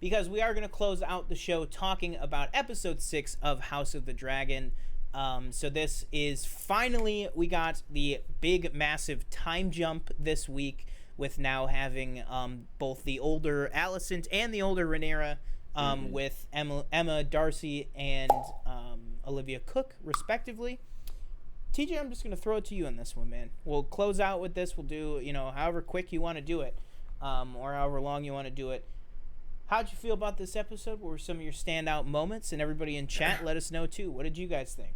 because we are going to close out the show talking about episode 6 of House of the Dragon. So this is finally, we got the big, massive time jump this week with now having both the older Alicent and the older Rhaenyra with Emma Darcy and Olivia Cook, respectively. TJ, I'm just going to throw it to you on this one, man. We'll close out with this. We'll do, however quick you want to do it, or however long you want to do it. How'd you feel about this episode? What were some of your standout moments? And everybody in chat, let us know, too. What did you guys think?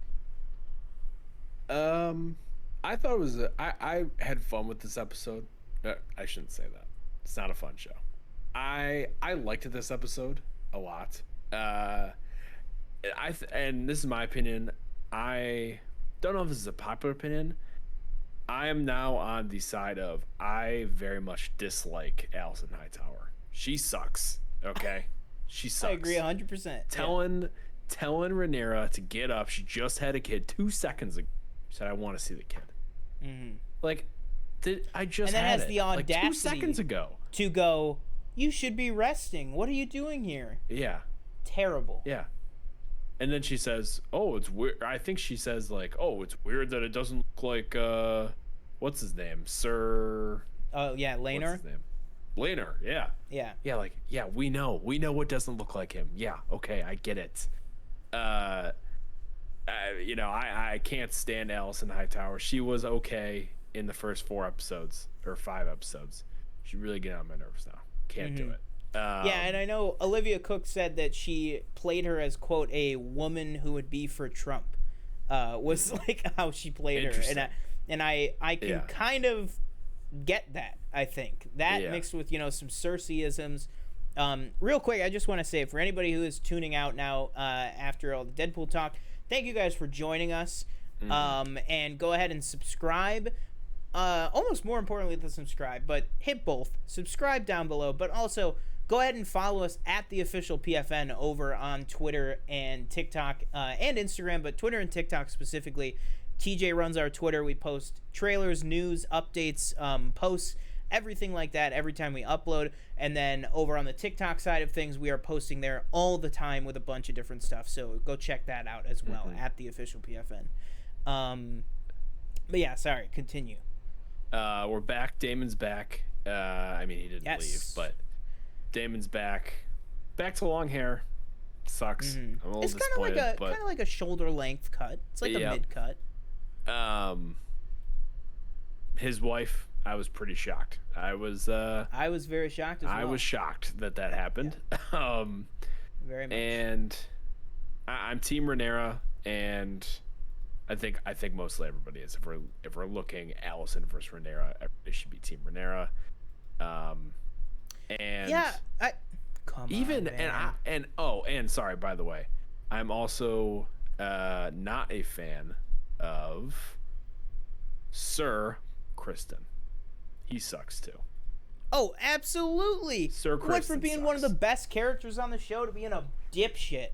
I thought it was... I had fun with this episode. I shouldn't say that. It's not a fun show. I liked this episode a lot. And this is my opinion. I don't know if this is a popular opinion. I am now on the side of I very much dislike Alicent Hightower. She sucks. Okay, she sucks. I agree 100%. Telling Rhaenyra to get up. She just had a kid 2 seconds ago. She said, "I want to see the kid." Mm-hmm. Like, I just and then had has it the audacity like 2 seconds ago to go, "You should be resting. What are you doing here?" Yeah. Terrible. Yeah. And then she says, "Oh, it's weird." I think she says like, "Oh, it's weird that it doesn't look like what's his name, Sir." Oh yeah, Laenor. What's his name? Laenor. Yeah. Yeah. Yeah. Like, yeah, we know what doesn't look like him. Yeah. Okay, I get it. I can't stand Alicent Hightower. She was okay in the first 4 episodes or 5 episodes. She really get on my nerves now. Can't do it. Yeah, and I know Olivia Cook said that she played her as, quote, a woman who would be for Trump, was like how she played her. And I can kind of get that, I think. That mixed with, some Cersei-isms. Real quick, I just want to say, for anybody who is tuning out now after all the Deadpool talk, thank you guys for joining us. And go ahead and subscribe. Almost more importantly than subscribe, but hit both. Subscribe down below, but also go ahead and follow us at the official PFN over on Twitter and TikTok and Instagram, but Twitter and TikTok specifically. TJ runs our Twitter. We post trailers, news, updates, posts, everything like that every time we upload. And then over on the TikTok side of things, we are posting there all the time with a bunch of different stuff. So go check that out as well at the official PFN. But yeah, sorry, continue. We're back. Damon's back. I mean, he didn't leave, but Damon's back. Back to long hair. Sucks. I'm a little disappointed. It's kind of like a shoulder length cut. It's like a mid cut. His wife, I was pretty shocked. I was very shocked as well. I was shocked that happened. Yeah. Very much. And I'm Team Rhaenyra, and I think mostly everybody is. If we're looking Alicent versus Rhaenyra, everybody should be Team Rhaenyra. And yeah, come even on, man. and sorry, by the way, I'm also not a fan of Sir Criston. He sucks too. Oh, absolutely. Sir Criston went from being sucks. one of the best characters on the show to being a dipshit.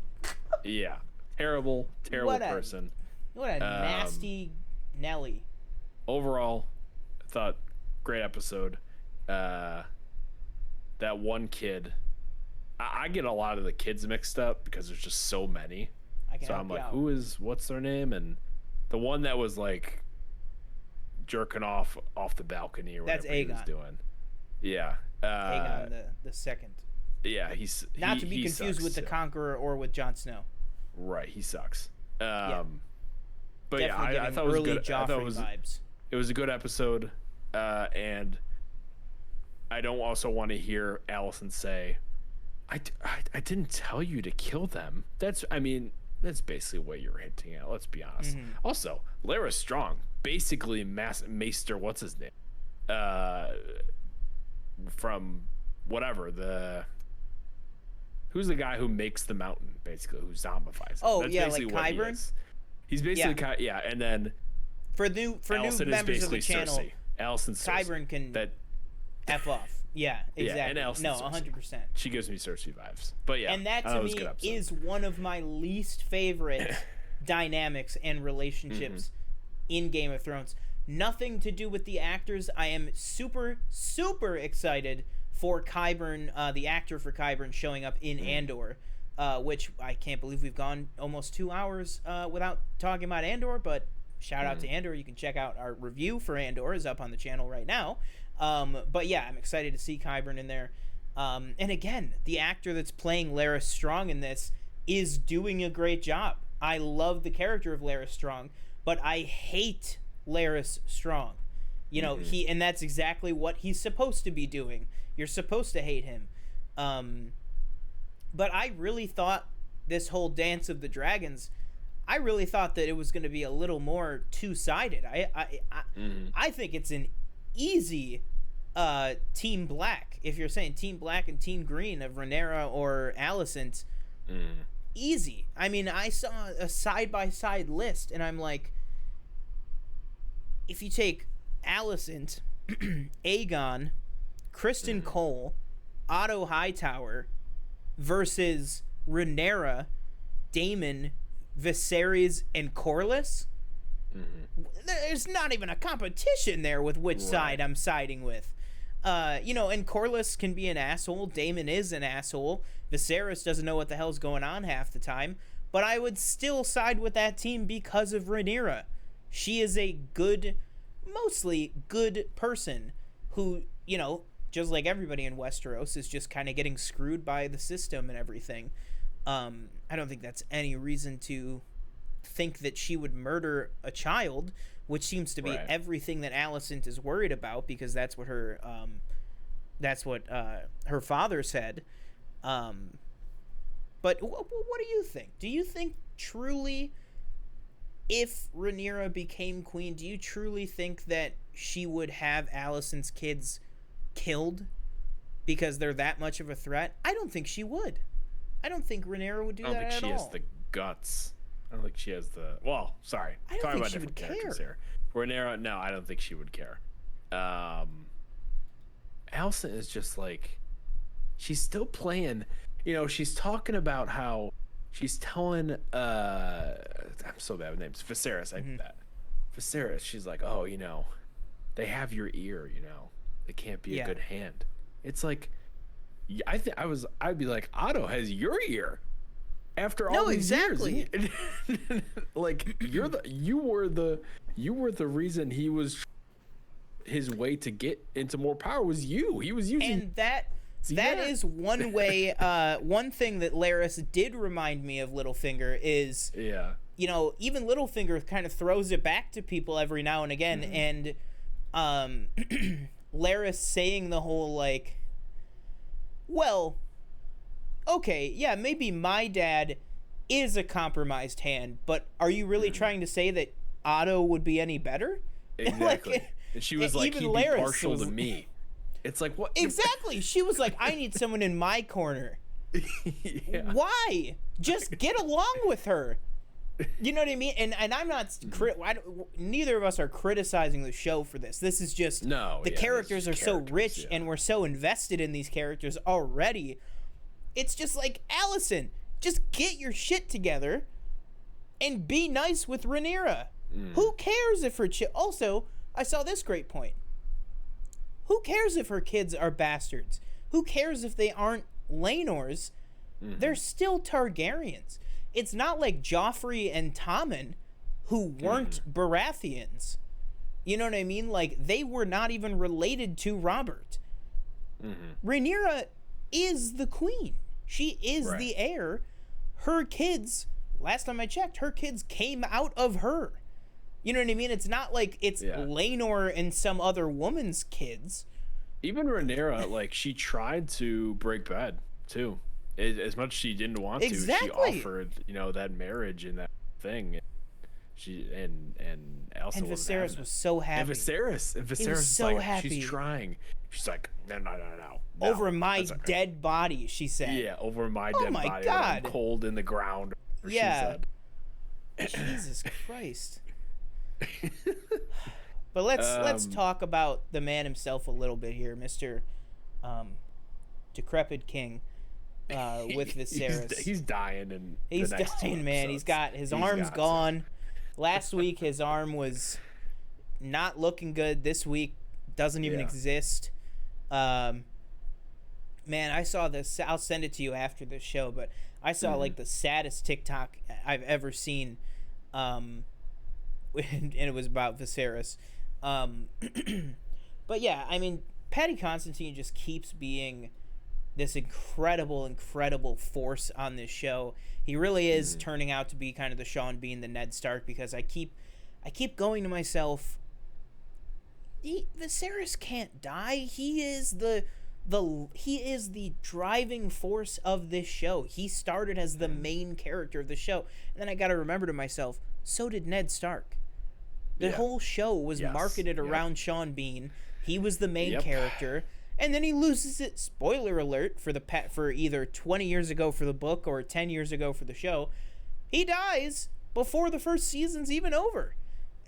Yeah, terrible person. What a nasty Nelly. Overall, I thought great episode. That one kid, I get a lot of the kids mixed up because there's just so many. So I'm like, what's their name? And the one that was like jerking off the balcony or whatever he was doing. Yeah. Aegon the second. Yeah, he's not to be confused with the Conqueror or with Jon Snow. Right, he sucks. Yeah. But definitely yeah, I thought it was good. I thought vibes. It was a good episode, and I don't also want to hear Alicent say, I didn't tell you to kill them. That's basically what you're hinting at. Let's be honest. Also, Lyra Strong, basically Maester, what's his name? From whatever who's the guy who makes the mountain, basically, who zombifies it. Oh, That's yeah, basically like Qyburn? He's basically and then for new members of the channel, Cersei. Alicent's Qyburn can F off. Yeah, exactly. Yeah, and no, 100%. She gives me Cersei vibes. But yeah, and that to me is one of my least favorite dynamics and relationships in Game of Thrones. Nothing to do with the actors. I am super, super excited for Qyburn, the actor for Qyburn, showing up in Andor, which I can't believe we've gone almost 2 hours without talking about Andor, but shout out to Andor. You can check out our review for Andor, is up on the channel right now. But yeah, I'm excited to see Qyburn in there. And again, the actor that's playing Laris Strong in this is doing a great job. I love the character of Laris Strong, but I hate Laris Strong. You know, and that's exactly what he's supposed to be doing. You're supposed to hate him. But I really thought this whole Dance of the Dragons, I really thought that it was going to be a little more two-sided. I think it's an easy Team Black. If you're saying Team Black and Team Green of Rhaenyra or Alicent, easy. I mean, I saw a side-by-side list, and I'm like, if you take Alicent, Aegon, Kristen Cole, Otto Hightower versus Rhaenyra, Daemon, Viserys, and Corlys, there's not even a competition there with which side I'm siding with. You know, and Corlys can be an asshole. Daemon is an asshole. Viserys doesn't know what the hell's going on half the time. But I would still side with that team because of Rhaenyra. She is a good, mostly good person who, you know, just like everybody in Westeros, is just kind of getting screwed by the system and everything. I don't think that's any reason to think that she would murder a child, which seems to be everything that Alicent is worried about, because that's what her father said. But what do you think? Do you think truly, if Rhaenyra became queen, do you truly think that she would have Alicent's kids killed because they're that much of a threat? I don't think she would. I don't think Rhaenyra would do that at all. I don't think she has the guts. I don't think she has the... Well, sorry. I don't think she would care. Here. Rhaenyra, no, I don't think she would care. Alicent is just like... She's still playing... You know, she's talking about how... She's telling... I'm so bad with names. Viserys, that. Viserys, she's like, oh, you know, they have your ear, you know. They can't be a good hand. It's like... I'd be like, Otto has your ear. After all these years, like you were the reason he was, his way to get into more power was you. He was using, and that is one way. One thing that Laris did remind me of Littlefinger is, you know, even Littlefinger kind of throws it back to people every now and again, and Laris saying the whole like, well, okay, yeah, maybe my dad is a compromised hand, but are you really trying to say that Otto would be any better? Exactly. Like, and she was like, he'd be partial to me. It's like, what? Exactly. She was like, I need someone in my corner. Why? Just get along with her. You know what I mean? And I'm not... neither of us are criticizing the show for this. This is just... the characters are so rich, and we're so invested in these characters already. It's just like, Alicent, just get your shit together and be nice with Rhaenyra. Who cares if her... Also, I saw this great point. Who cares if her kids are bastards? Who cares if they aren't Laenors? They're still Targaryens. It's not like Joffrey and Tommen, who weren't Baratheons. You know what I mean? Like, they were not even related to Robert. Rhaenyra is the queen. She is the heir. Her kids, last time I checked, her kids came out of her. You know what I mean? It's not like it's Laenor and some other woman's kids. Even Rhaenyra, like, she tried to break bad, too. As much as she didn't want to, she offered, you know, that marriage and that thing. She and Elsa and Viserys was so happy. And Viserys was so like, happy. She's trying. She's like, no. Over my dead body, she said. Yeah, over my dead body. Oh my God. I'm cold in the ground. Yeah. Jesus Christ. But let's talk about the man himself a little bit here, Mr. Decrepit King. With Viserys. He's dying and he's dying, man. He's got his arm's gone. Last week his arm was not looking good. This week doesn't even exist. Man, I saw this. I'll send it to you after this show, but I saw like the saddest TikTok I've ever seen, and it was about Viserys. But yeah, I mean, Paddy Considine just keeps being this incredible force on this show. He really is turning out to be kind of the Sean Bean, the Ned Stark, because I keep going to myself, Viserys can't die. He is the driving force of this show. He started as the main character of the show. And then I got to remember to myself, so did Ned Stark. The whole show was marketed around Sean Bean. He was the main character. And then he loses it. Spoiler alert for either 20 years ago for the book or 10 years ago for the show. He dies before the first season's even over.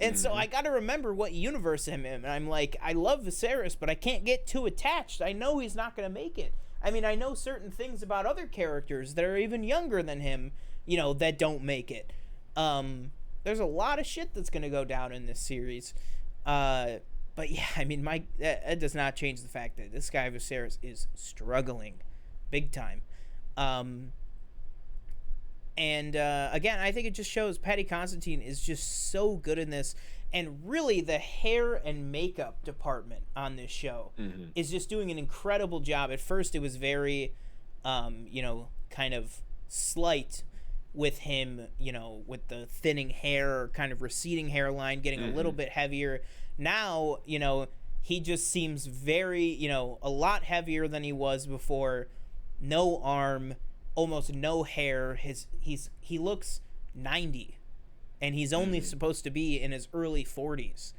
And so I got to remember what universe I'm in. And I'm like, I love Viserys, but I can't get too attached. I know he's not going to make it. I mean, I know certain things about other characters that are even younger than him, that don't make it. There's a lot of shit that's going to go down in this series. But yeah, I mean, that does not change the fact that this guy Viserys is struggling big time. And again, I think it just shows Paddy Considine is just so good in this. And really, the hair and makeup department on this show is just doing an incredible job. At first, it was very, kind of slight with him, with the thinning hair, kind of receding hairline, getting a little bit heavier. Now, he just seems very, a lot heavier than he was before. No arm, almost no hair. He looks 90, and he's only supposed to be in his early 40s,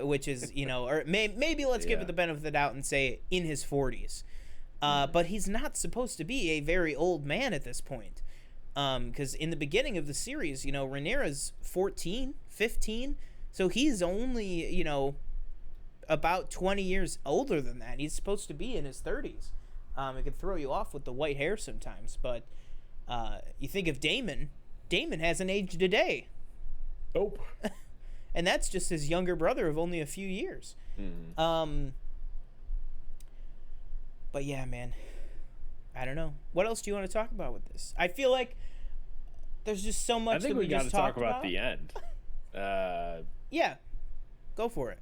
which is, or maybe let's give it the benefit of the doubt and say in his 40s. But he's not supposed to be a very old man at this point. Because in the beginning of the series, Rhaenyra's 14, 15, so he's only, about 20 years older than that. He's supposed to be in his 30s. It could throw you off with the white hair sometimes, but you think of Daemon hasn't aged a day. Nope. And that's just his younger brother of only a few years. But yeah, man, I don't know. What else do you want to talk about with this? I feel like there's just so much. I think that we got just to talk about about the end. Yeah, go for it.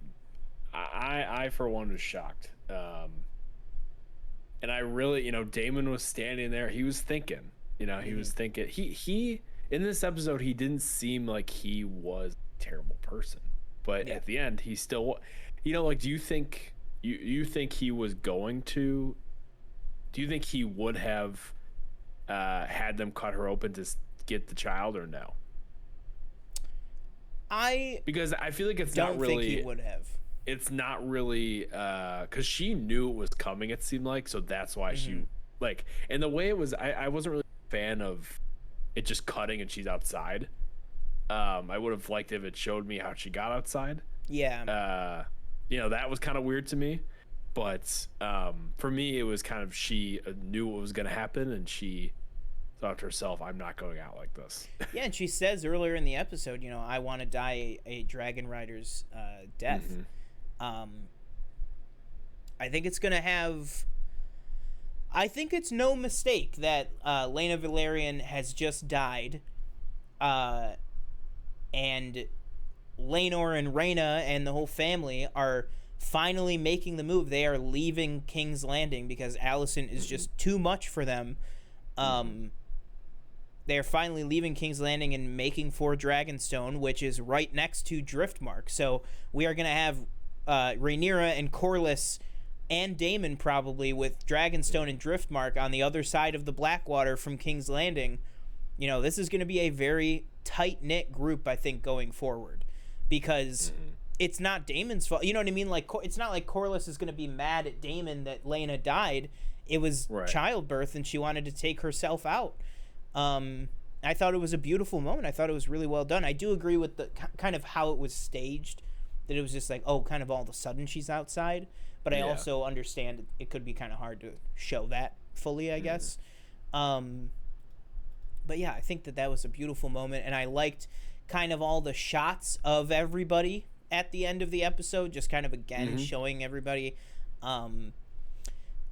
I for one was shocked. And I really, Daemon was standing there. He was thinking, he was thinking. He in this episode, he didn't seem like he was a terrible person, but at the end, he still, do you think you think he was going to? Do you think he would have had them cut her open to get the child, or no? Because I feel like it's not really. Don't think he would have. It's not really because she knew it was coming, it seemed like, so that's why she and the way it was, I wasn't really a fan of it just cutting and she's outside. I would have liked if it showed me how she got outside. That was kind of weird to me, but for me it was kind of, she knew what was going to happen and she thought to herself, I'm not going out like this. Yeah, and she says earlier in the episode, I want to die a dragon rider's death. I think it's going to have... I think it's no mistake that Laena Velaryon has just died. And Laenor and Rhaena and the whole family are finally making the move. They are leaving King's Landing because Alicent is just too much for them. They're finally leaving King's Landing and making for Dragonstone, which is right next to Driftmark. So we are going to have Rhaenyra and Corlys and Daemon probably with Dragonstone and Driftmark on the other side of the Blackwater from King's Landing. This is going to be a very tight-knit group, I think, going forward. Because it's not Daemon's fault. You know what I mean? Like, it's not like Corlys is going to be mad at Daemon that Laena died. It was childbirth, and she wanted to take herself out. I thought it was a beautiful moment. I thought it was really well done. I do agree with the kind of how it was staged, that it was just like, kind of all of a sudden she's outside. But I also understand it could be kind of hard to show that fully, I guess. But yeah, I think that was a beautiful moment, and I liked kind of all the shots of everybody at the end of the episode, just kind of again showing everybody. And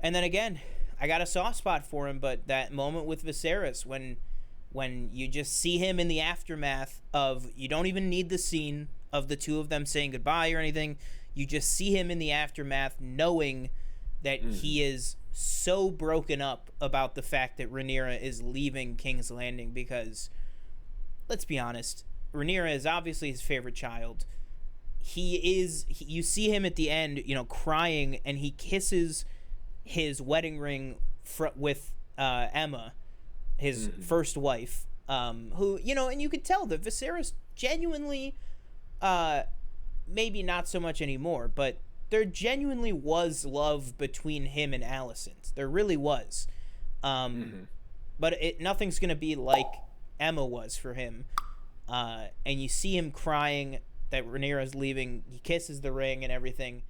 then again, I got a soft spot for him, but that moment with Viserys when you just see him in the aftermath of, you don't even need the scene of the two of them saying goodbye or anything. You just see him in the aftermath knowing that he is so broken up about the fact that Rhaenyra is leaving King's Landing, because let's be honest, Rhaenyra is obviously his favorite child. You see him at the end, crying, and he kisses his wedding ring with Emma, his first wife, who, and you could tell that Viserys genuinely, maybe not so much anymore, but there genuinely was love between him and Alicent. There really was. But nothing's going to be like Emma was for him. And you see him crying that Rhaenyra's leaving. He kisses the ring and everything.